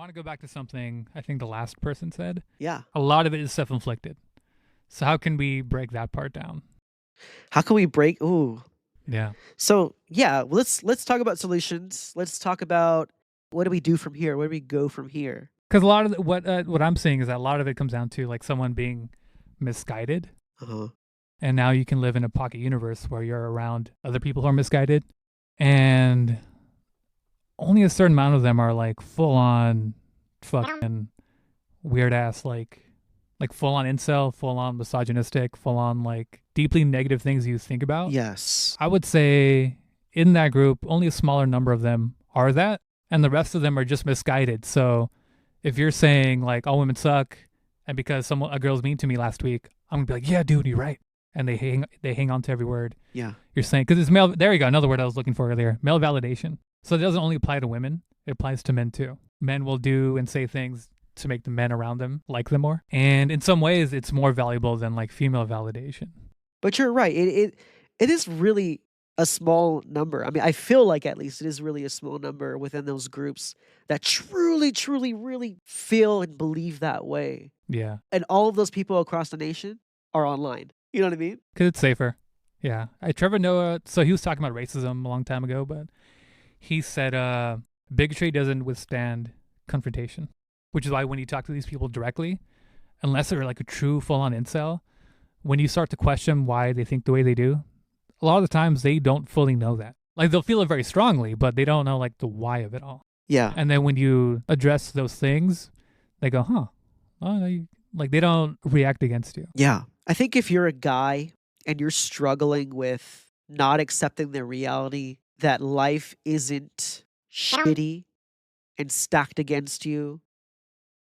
want to go back to something I think the last person said. Yeah. A lot of it is self-inflicted. So how can we break that part down? How can we break? Ooh. Yeah. So yeah, let's talk about solutions. Let's talk about what do we do from here? Where do we go from here? Because a lot of what I'm seeing is that a lot of it comes down to like someone being misguided, Uh-huh. and now you can live in a pocket universe where you're around other people who are misguided, and only a certain amount of them are like full on fucking weird ass like full on incel, full on misogynistic, full on like deeply negative things you think about. Yes. I would say in that group, only a smaller number of them are that, and the rest of them are just misguided. So if you're saying like all women suck, and because a girl's mean to me last week, I'm gonna be like, yeah, dude, you're right, and they hang on to every word Yeah. you're saying because it's male. There you go, another word I was looking for earlier, male validation. So it doesn't only apply to women; it applies to men too. Men will do and say things to make the men around them like them more, and in some ways, it's more valuable than like female validation. But you're right. It is really a small number. I mean, I feel like at least it is really a small number within those groups that truly, truly, really feel and believe that way. Yeah, And all of those people across the nation are online. You know what I mean? because it's safer. Yeah, Trevor Noah. So he was talking about racism a long time ago, but he said bigotry doesn't withstand confrontation, which is why when you talk to these people directly, unless they're like a true full-on incel, when you start to question why they think the way they do, a lot of the times they don't fully know that. Like they'll feel it very strongly, but they don't know like the why of it all. Yeah. And then when you address those things, they go, huh? Oh, no, like they don't react against you. Yeah. I think if you're a guy and you're struggling with not accepting the reality that life isn't shitty and stacked against you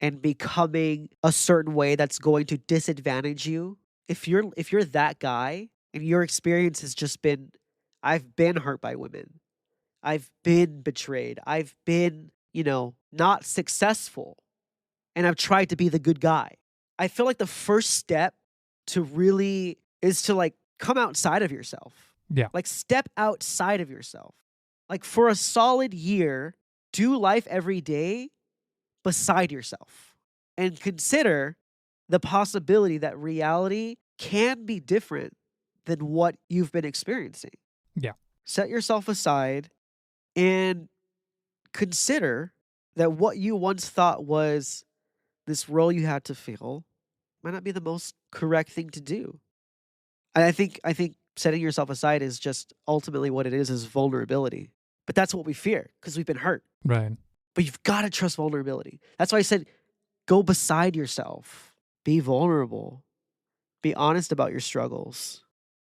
and becoming a certain way that's going to disadvantage you, if you're that guy and your experience has just been, I've been hurt by women, I've been betrayed, I've been, not successful, and I've tried to be the good guy. I feel like the first step to really is to like come outside of yourself. Yeah. Like step outside of yourself. Like for a solid year, do life every day beside yourself and consider the possibility that reality can be different than what you've been experiencing. Yeah. Set yourself aside and consider that what you once thought was this role you had to fill might not be the most correct thing to do. And I think setting yourself aside is just ultimately what it is vulnerability. But that's what we fear because we've been hurt. Right. But you've got to trust vulnerability. That's why I said go beside yourself. Be vulnerable. Be honest about your struggles.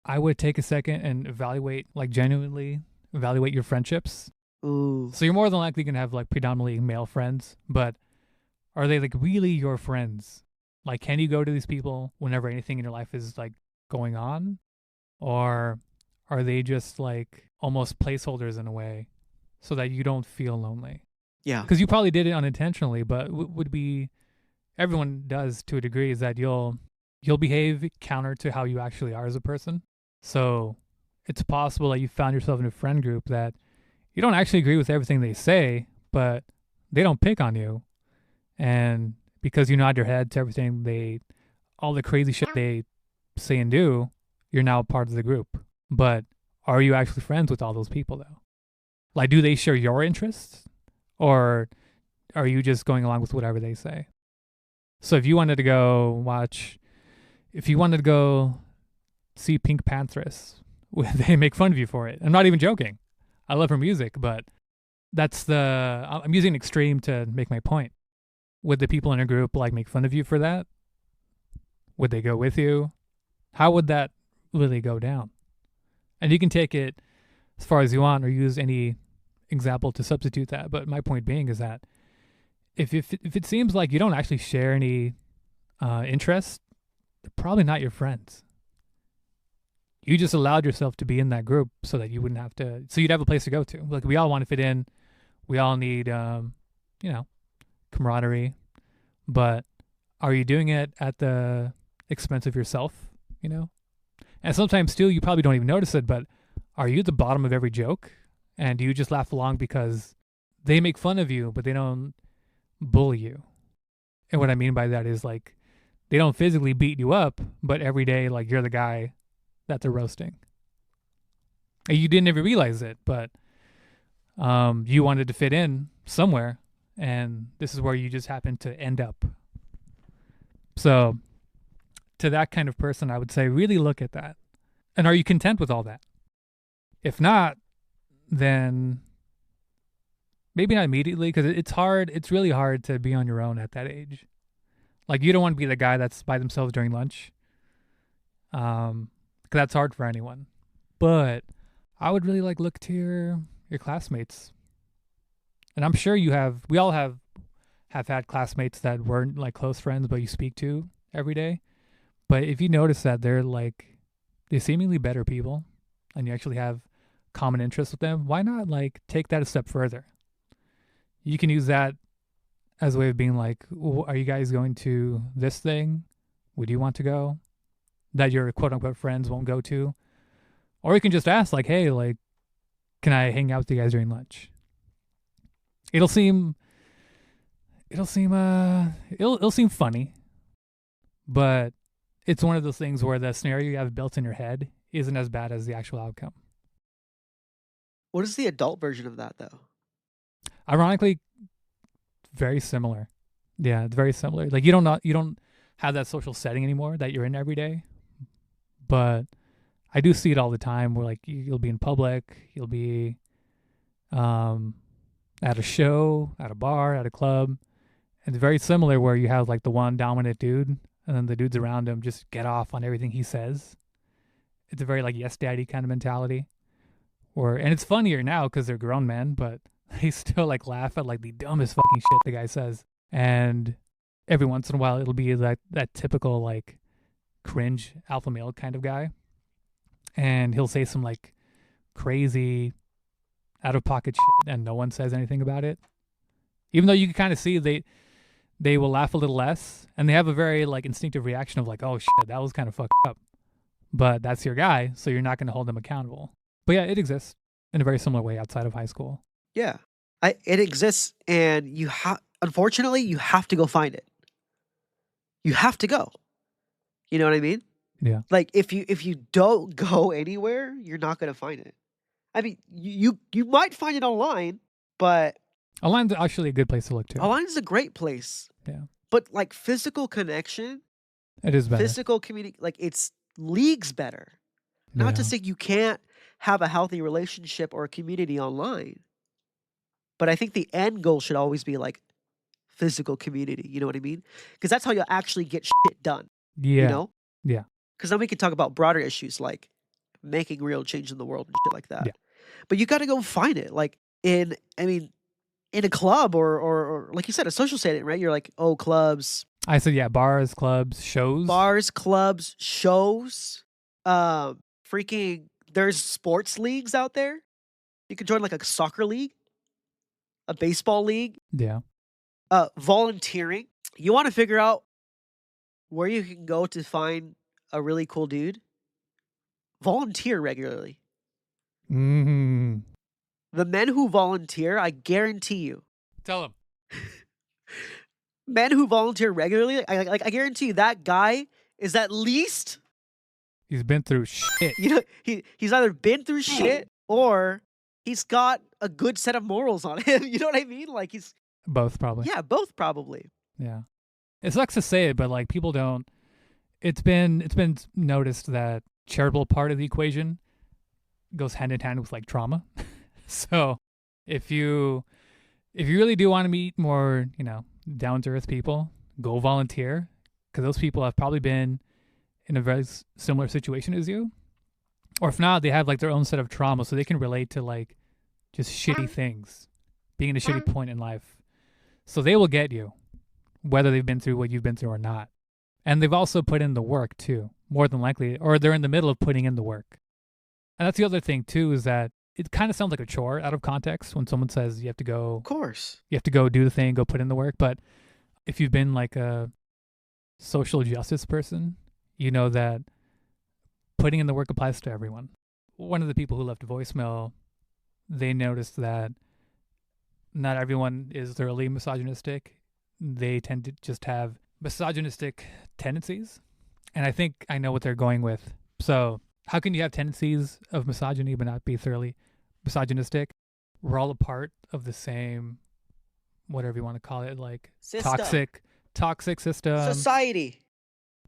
I would take a second and evaluate, like genuinely evaluate your friendships. Ooh. So you're more than likely going to have like predominantly male friends, but are they like really your friends? Like, can you go to these people whenever anything in your life is like going on? Or are they just like almost placeholders in a way so that you don't feel lonely? Yeah. Because you probably did it unintentionally, but would be, everyone does to a degree, is that you'll behave counter to how you actually are as a person. So it's possible that you found yourself in a friend group that you don't actually agree with everything they say, but they don't pick on you. And because you nod your head to everything all the crazy shit they say and do, you're now part of the group. But are you actually friends with all those people though? Like, do they share your interests? Or are you just going along with whatever they say? So if you wanted to go see Pink Panthers, they make fun of you for it. I'm not even joking. I love her music, but I'm using extreme to make my point. Would the people in a group like make fun of you for that? Would they go with you? How would that really go down? And you can take it as far as you want or use any example to substitute that. But my point being is that if it seems like you don't actually share any interests, they're probably not your friends. You just allowed yourself to be in that group so that you wouldn't have to, so you'd have a place to go to. Like, we all want to fit in. We all need, camaraderie. But are you doing it at the expense of yourself, And sometimes, too, you probably don't even notice it, but are you at the bottom of every joke? And do you just laugh along because they make fun of you, but they don't bully you. And what I mean by that is like they don't physically beat you up, but every day like you're the guy that they're roasting. And you didn't ever realize it, but you wanted to fit in somewhere, and this is where you just happen to end up. So, to that kind of person, I would say really look at that. And are you content with all that? If not, then maybe not immediately, because it's hard. It's really hard to be on your own at that age. Like, you don't want to be the guy that's by themselves during lunch. 'Cause that's hard for anyone. But I would really like look to your classmates. And I'm sure we all have had classmates that weren't like close friends, but you speak to every day. But if you notice that they're seemingly better people and you actually have common interests with them, why not like take that a step further? You can use that as a way of being like, are you guys going to this thing? Would you want to go? That your quote unquote friends won't go to? Or you can just ask like, hey, like, can I hang out with you guys during lunch? It'll seem funny, but it's one of those things where the scenario you have built in your head isn't as bad as the actual outcome. What is the adult version of that though? Ironically, very similar. Yeah, it's very similar. Like you don't have that social setting anymore that you're in every day. But I do see it all the time where like you'll be in public, you'll be at a show, at a bar, at a club. And it's very similar where you have like the one dominant dude and then the dudes around him just get off on everything he says. It's a very like yes daddy kind of mentality. And it's funnier now because they're grown men, but they still like laugh at like the dumbest fucking shit the guy says. And every once in a while it'll be like that typical like cringe alpha male kind of guy. And he'll say some like crazy out of pocket shit and no one says anything about it. Even though you can kind of see they will laugh a little less and they have a very like instinctive reaction of like, oh shit, that was kind of fucked up. But that's your guy, so you're not going to hold them accountable. But yeah, it exists in a very similar way outside of high school. Yeah. It exists, and unfortunately, you have to go find it. You have to go. You know what I mean? Yeah. Like if you don't go anywhere, you're not going to find it. I mean, you might find it online, but Online's actually a good place to look to. online is a great place. Yeah. But like physical connection, It is better. physical community, like it's leagues better. Not to Yeah. say you can't have a healthy relationship or a community online. But I think the end goal should always be like physical community. You know what I mean? Because that's how you'll actually get shit done. Yeah. You know? Yeah. Because then we can talk about broader issues like making real change in the world and shit like that. Yeah. But you got to go find it. Like in a club or like you said, a social setting, right? You're like, oh, clubs. I said, yeah, bars, clubs, shows. Bars, clubs, shows. Freaking, there's sports leagues out there. You can join like a soccer league, a baseball league. Yeah. Volunteering. You want to figure out where you can go to find a really cool dude? Volunteer regularly. Mm-hmm. The men who volunteer, I guarantee you. Tell him. Men who volunteer regularly, I guarantee you that guy is at least, He's been through shit. you know, he's either been through shit or he's got a good set of morals on him. You know what I mean? Like he's Both probably. yeah, both probably. Yeah. It sucks to say it, but like people don't. It's been noticed that charitable part of the equation goes hand in hand with like trauma. So if you really do want to meet more, down to earth people, go volunteer, because those people have probably been in a very similar situation as you, or if not, they have like their own set of trauma, so they can relate to like just shitty things, being in a shitty point in life. So they will get you, whether they've been through what you've been through or not. And they've also put in the work too, more than likely, or they're in the middle of putting in the work. And that's the other thing too, is that it kind of sounds like a chore out of context when someone says you have to go. Of course. You have to go do the thing, go put in the work. But if you've been like a social justice person, you know that putting in the work applies to everyone. One of the people who left a voicemail, they noticed that not everyone is thoroughly misogynistic. they tend to just have misogynistic tendencies. And I think I know what they're going with. So, how can you have tendencies of misogyny but not be thoroughly misogynistic? We're all a part of the same, whatever you want to call it, like System. toxic system. Society.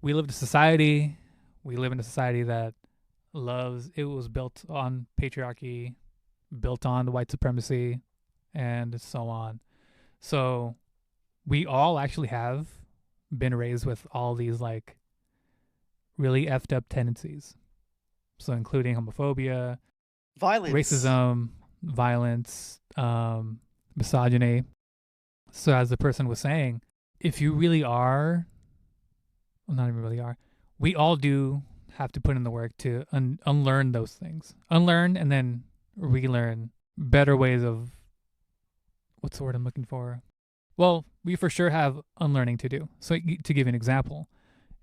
We live in a society. We live in a society that loves, it was built on patriarchy, built on white supremacy, and so on. So we all actually have been raised with all these like really effed up tendencies. So including homophobia, Violence. racism, violence, misogyny. So as the person was saying, if you really are, well, not even really are, we all do have to put in the work to unlearn those things. Unlearn and then relearn better ways of, what's the word I'm looking for? Well, we for sure have unlearning to do. So to give you an example,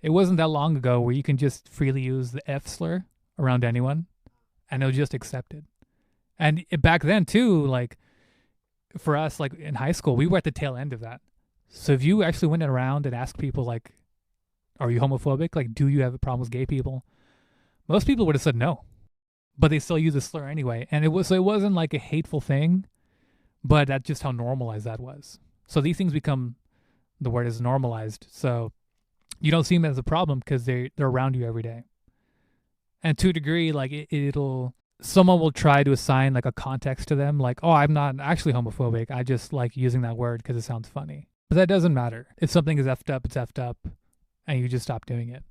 it wasn't that long ago where you can just freely use the F slur around anyone and it'll just accept it. And back then too, like for us, like in high school, we were at the tail end of that. So if you actually went around and asked people like, are you homophobic? Like, do you have a problem with gay people? Most people would have said no, but they still use the slur anyway. And it wasn't like a hateful thing, but that's just how normalized that was. So these things become, the word is normalized. So you don't see them as a problem because they're around you every day. And to a degree, like someone will try to assign like a context to them, like, oh, I'm not actually homophobic. I just like using that word because it sounds funny. But that doesn't matter. If something is effed up, it's effed up, and you just stop doing it.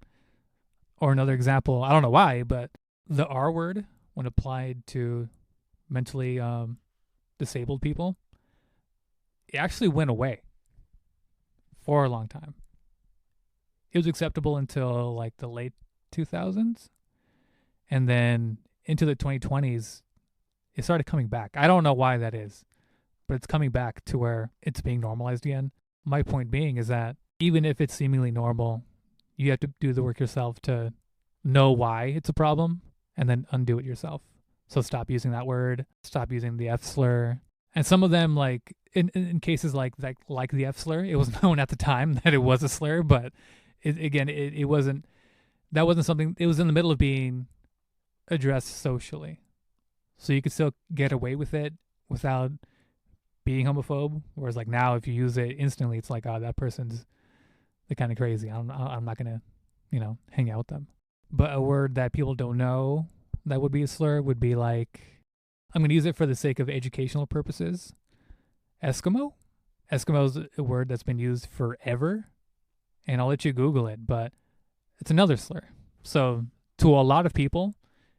Or another example, I don't know why, but the R word, when applied to mentally disabled people, it actually went away for a long time. It was acceptable until like the late 2000s. And then into the 2020s, it started coming back. I don't know why that is, but it's coming back to where it's being normalized again. My point being is that even if it's seemingly normal, you have to do the work yourself to know why it's a problem and then undo it yourself. So stop using that word, stop using the F slur. And some of them, like in cases like the F slur, it was known at the time that it was a slur, but it wasn't, that wasn't something, it was in the middle of being addressed socially. So you could still get away with it without being homophobe. Whereas like now, if you use it instantly, it's like, oh, that person's they're kind of crazy. I'm not gonna, hang out with them. But a word that people don't know that would be a slur would be like, I'm gonna use it for the sake of educational purposes. Eskimo. Eskimo is a word that's been used forever, and I'll let you Google it, but it's another slur. So to a lot of people,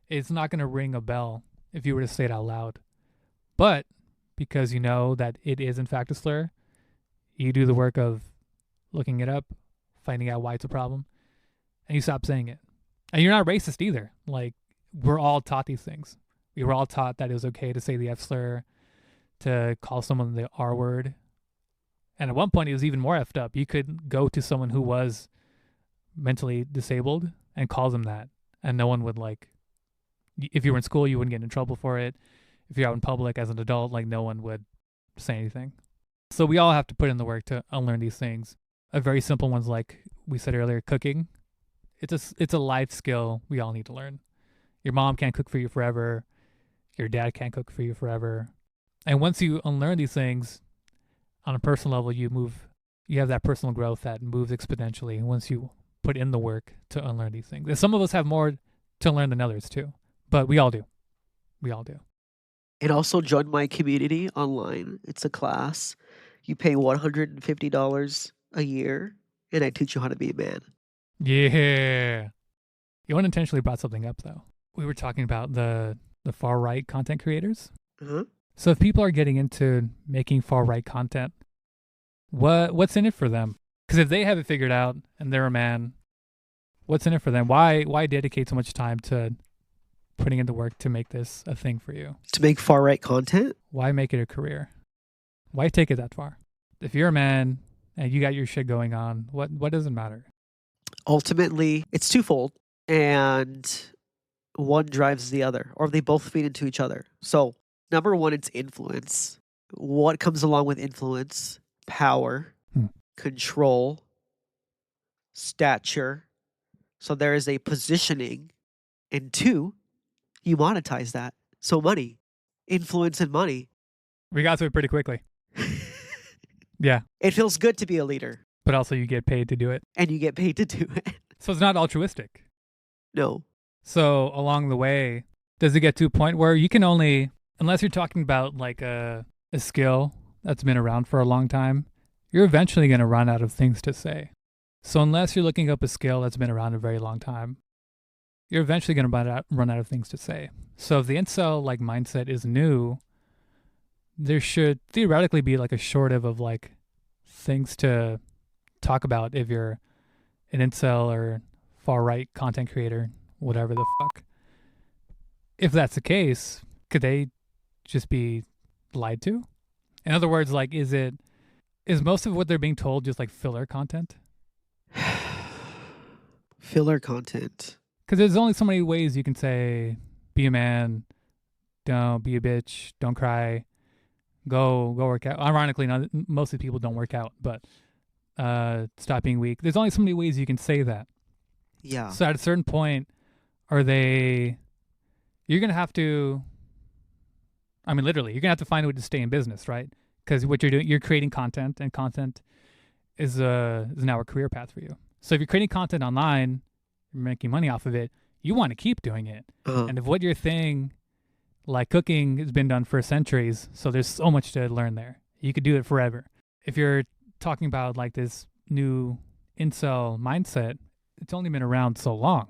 it's not gonna ring a bell if you were to say it out loud. But because you know that it is in fact a slur, you do the work of looking it up, finding out why it's a problem, and you stop saying it. And you're not racist either. Like, we're all taught these things. We were all taught that it was okay to say the F slur, to call someone the R word. And at one point, it was even more effed up. You could go to someone who was mentally disabled and call them that. And no one would, like, if you were in school, you wouldn't get in trouble for it. If you're out in public as an adult, like, no one would say anything. So we all have to put in the work to unlearn these things. A very simple one's like we said earlier, cooking. It's a life skill we all need to learn. Your mom can't cook for you forever. Your dad can't cook for you forever. And once you unlearn these things on a personal level, you have that personal growth that moves exponentially once you put in the work to unlearn these things. And some of us have more to learn than others too, but we all do. We all do. And also join my community online. It's a class. You pay $150 a year, and I teach you how to be a man. Yeah. You unintentionally brought something up, though. We were talking about the far right content creators. Uh-huh. So if people are getting into making far right content, what's in it for them? Because if they have it figured out and they're a man, what's in it for them? Why dedicate so much time to putting in the work to make this a thing for you? To make far right content? Why make it a career? Why take it that far? If you're a man and you got your shit going on, what does it matter? Ultimately, it's twofold, and one drives the other, or they both feed into each other. So, number one, it's influence. What comes along with influence? Power. control, stature. So there is a positioning. And 2, you monetize that. So money, influence and money. We got to it pretty quickly. Yeah. It feels good to be a leader. But also you get paid to do it. And you get paid to do it. So it's not altruistic. No. So along the way, does it get to a point where you can only, unless you're talking about like a skill that's been around for a long time, you're eventually going to run out of things to say. So unless you're looking up a skill that's been around a very long time, you're eventually going to run out of things to say. So if the incel like mindset is new, there should theoretically be like a shortage of like things to talk about if you're an incel or far right content creator, whatever the fuck. If that's the case, could they just be lied to? In other words, like, is most of what they're being told just like filler content? Filler content. Because there's only so many ways you can say, be a man, don't be a bitch, don't cry, go work out. Ironically, most of the people don't work out, but stop being weak. There's only so many ways you can say that. Yeah. So at a certain point, you're going to have to, I mean, literally, you're going to have to find a way to stay in business, right? Because what you're doing, you're creating content, and content is now a career path for you. So if you're creating content online, you're making money off of it, you want to keep doing it. And if what your thing, like cooking, has been done for centuries, so there's so much to learn there. You could do it forever. If you're talking about like this new incel mindset, it's only been around so long.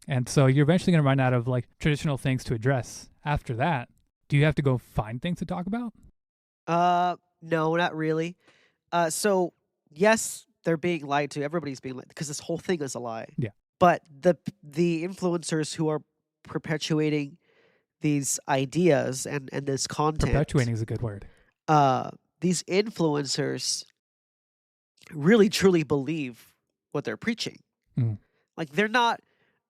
And so you're eventually going to run out of like traditional things to address. After that, do you have to go find things to talk about? No, not really. So yes, they're being lied to. Everybody's being lied because this whole thing is a lie. Yeah. But the influencers who are perpetuating these ideas and this content. Perpetuating is a good word. These influencers really truly believe what they're preaching. Like they're not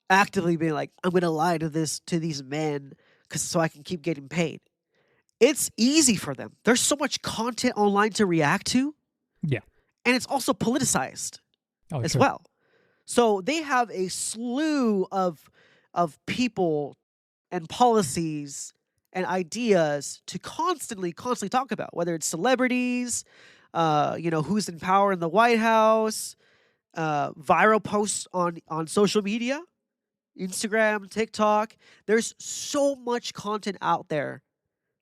actively being like, I'm gonna lie to these men so I can keep getting paid. It's easy for them. There's so much content online to react to. Yeah. And it's also politicized as sure. well. So they have a slew of people and policies and ideas to constantly talk about, whether it's celebrities, who's in power in the White House, viral posts on social media, Instagram, TikTok. There's so much content out there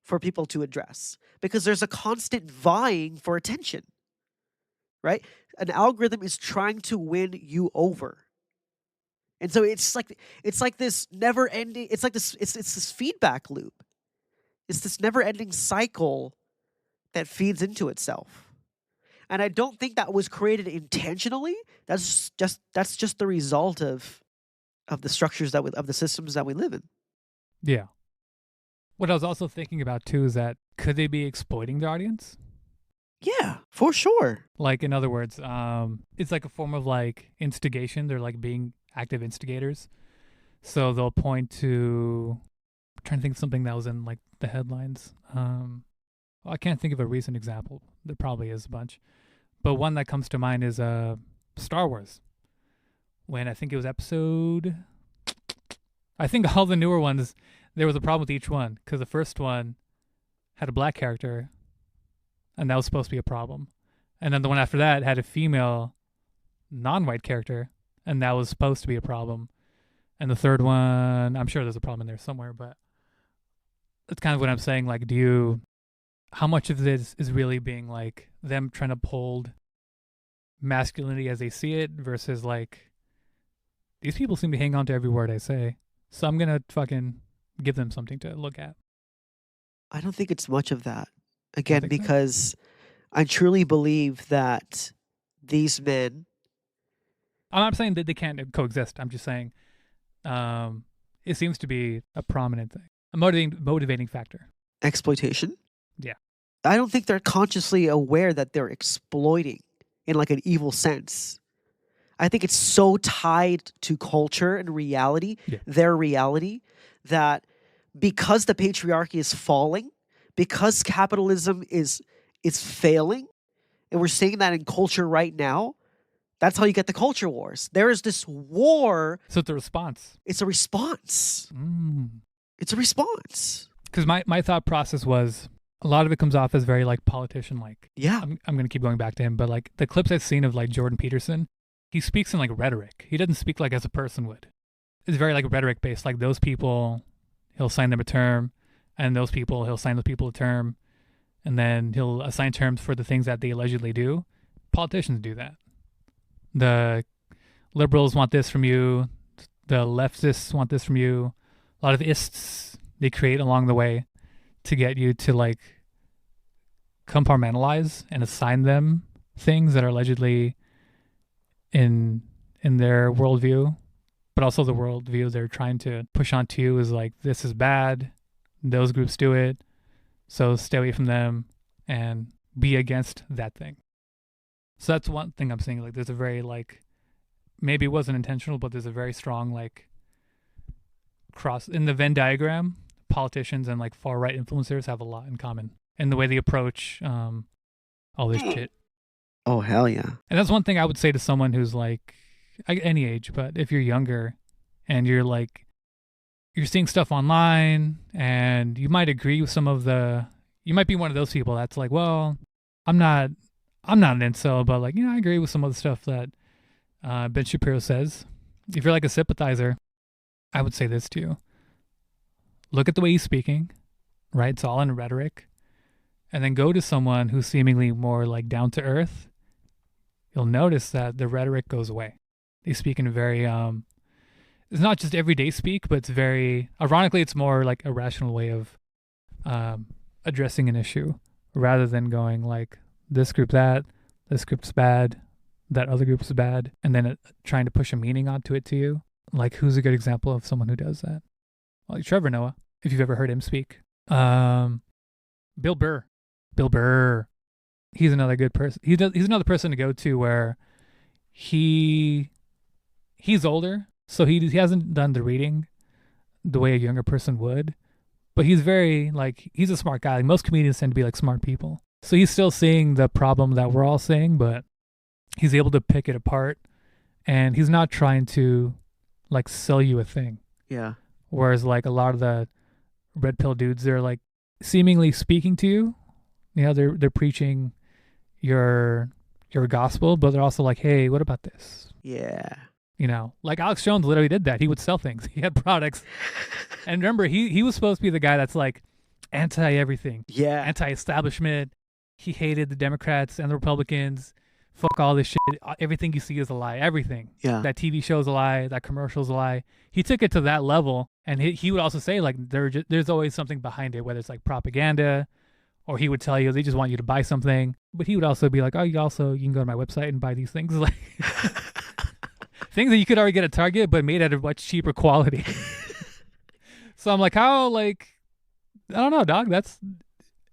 for people to address because there's a constant vying for attention, right? An algorithm is trying to win you over. And so it's like this never ending, it's this feedback loop. It's this never ending cycle that feeds into itself. And I don't think that was created intentionally. That's just the result of the structures of the systems that we live in. Yeah. What I was also thinking about too is that could they be exploiting their audience? Yeah, for sure. Like, in other words, it's like a form of like instigation. They're like being active instigators. So they'll point to, I'm trying to think of something that was in like the headlines. I can't think of a recent example. There probably is a bunch. But one that comes to mind is Star Wars. When I think it was I think all the newer ones, there was a problem with each one because the first one had a black character and that was supposed to be a problem. And then the one after that had a female non-white character and that was supposed to be a problem. And the third one, I'm sure there's a problem in there somewhere, but that's kind of what I'm saying. Like, how much of this is really being like them trying to uphold masculinity as they see it versus like, these people seem to hang on to every word I say, so I'm going to fucking give them something to look at. I don't think it's much of that. Again, because I truly believe that these men... I'm not saying that they can't coexist. I'm just saying it seems to be a prominent thing, a motivating factor. Exploitation? Yeah. I don't think they're consciously aware that they're exploiting in like an evil sense. I think it's so tied to culture and reality, their reality, that because the patriarchy is falling, because capitalism is failing, And we're seeing that in culture right now. That's how you get the culture wars. There is this war. So it's a response. It's a response. It's a response. Because my thought process was, a lot of it comes off as very like politician-like. Yeah. I'm going to keep going back to him, but like the clips I've seen of like Jordan Peterson, he speaks in like rhetoric. He doesn't speak like as a person would. It's very like rhetoric based. Like those people, he'll assign them a term, and those people, he'll assign those people a term, and then he'll assign terms for the things that they allegedly do. Politicians do that. The liberals want this from you. The leftists want this from you. A lot of ists they create along the way to get you to like compartmentalize and assign them things that are allegedly in their worldview, but also the worldview they're trying to push onto you is like, this is bad. Those groups do it. So stay away from them and be against that thing. So that's one thing I'm saying. Like there's a very like, maybe it wasn't intentional, but there's a very strong like cross in the Venn diagram. Politicians and like far right influencers have a lot in common in the way they approach all this shit. Oh, hell yeah. And that's one thing I would say to someone who's like any age, but if you're younger and you're like, you're seeing stuff online and you might agree with some of you might be one of those people that's like, well, I'm not an incel, but like, I agree with some of the stuff that Ben Shapiro says. If you're like a sympathizer, I would say this to you. Look at the way he's speaking, right? It's all in rhetoric. And then go to someone who's seemingly more like down to earth. You'll notice that the rhetoric goes away. They speak in very, it's not just everyday speak, but it's very, ironically, it's more like a rational way of addressing an issue rather than going like this group that, this group's bad, that other group's bad, and then trying to push a meaning onto it to you. Like who's a good example of someone who does that? Like Trevor Noah, if you've ever heard him speak. Bill Burr. He's another good person. He's another person to go to where he's older, so he hasn't done the reading the way a younger person would, but he's very like, he's a smart guy. Like, most comedians tend to be like smart people. So he's still seeing the problem that we're all seeing, but he's able to pick it apart, and he's not trying to like sell you a thing. Yeah. Whereas like a lot of the red pill dudes, they're like seemingly speaking to you. They're preaching your gospel, but they're also like, hey, what about this? Yeah. Like Alex Jones literally did that. He would sell things. He had products. And remember, he was supposed to be the guy that's like anti-everything. Yeah. Anti-establishment. He hated the Democrats and the Republicans. Fuck all this shit. Everything you see is a lie. Everything. Yeah. That TV show is a lie. That commercial is a lie. He took it to that level, and he would also say like there's always something behind it, whether it's like propaganda, or he would tell you they just want you to buy something. But he would also be like, oh, you can go to my website and buy these things, like things that you could already get at Target, but made at a much cheaper quality. So I'm like, how like I don't know, dog. That's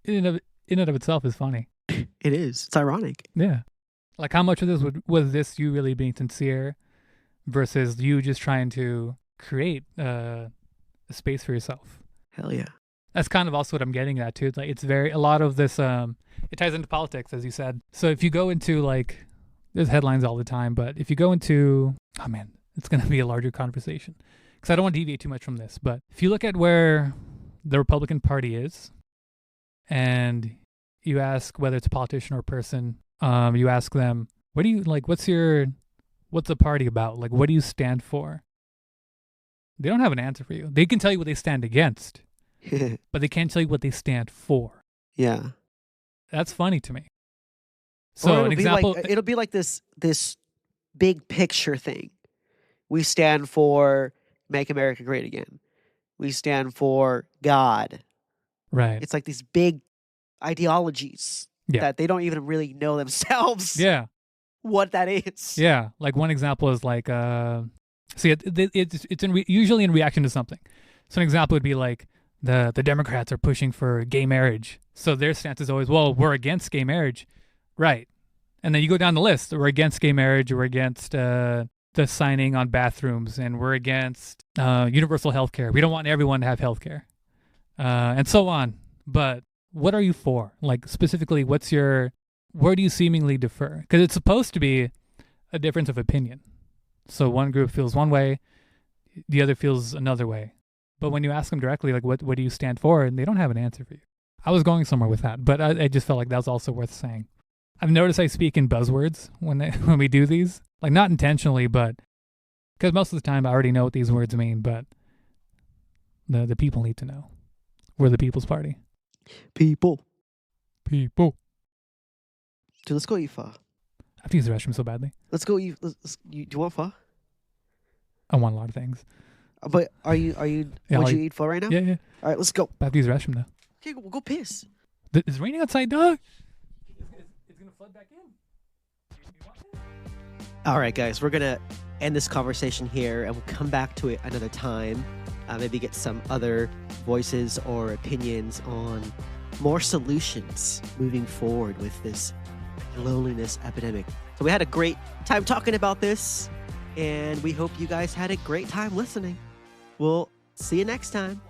in and of itself is funny. It is. It's ironic. Yeah. Like how much of this was this you really being sincere versus you just trying to create a space for yourself? Hell yeah. That's kind of also what I'm getting at too. Like it's a lot of this, it ties into politics, as you said. So if you go into like, there's headlines all the time, but if you go into, oh man, it's going to be a larger conversation because I don't want to deviate too much from this. But if you look at where the Republican Party is and you ask whether it's a politician or a person, you ask them, what do you like, what's the party about? Like, what do you stand for? They don't have an answer for you. They can tell you what they stand against, but they can't tell you what they stand for. Yeah. That's funny to me. So an example, it'll be like this big picture thing. We stand for Make America Great Again. We stand for God. Right. It's like these big ideologies that they don't even really know themselves. Yeah. What that is. Yeah. Like one example is like, see, it's usually in reaction to something. So an example would be like the Democrats are pushing for gay marriage. So their stance is always, well, we're against gay marriage. Right. And then you go down the list. We're against gay marriage. We're against the signing on bathrooms. And we're against universal health care. We don't want everyone to have health care. And so on. But what are you for? Like specifically, what's your where do you seemingly differ? Because it's supposed to be a difference of opinion. So one group feels one way, the other feels another way. But when you ask them directly, like, what do you stand for? And they don't have an answer for you. I was going somewhere with that, but I just felt like that was also worth saying. I've noticed I speak in buzzwords when we do these, like not intentionally, but because most of the time I already know what these words mean, but the people need to know. We're the People's Party. People. Dude, let's go eat pho. I have to use the restroom so badly. Let's go eat. Do you want pho? I want a lot of things. But are you? Yeah, would you eat pho right now? Yeah. All right, let's go. I have to use the restroom though. Okay, we'll go piss. It's raining outside, dog. It's gonna flood back in. All right, guys, we're gonna end this conversation here, and we'll come back to it another time. Maybe get some other voices or opinions on more solutions moving forward with this loneliness epidemic. So we had a great time talking about this, and we hope you guys had a great time listening. We'll see you next time.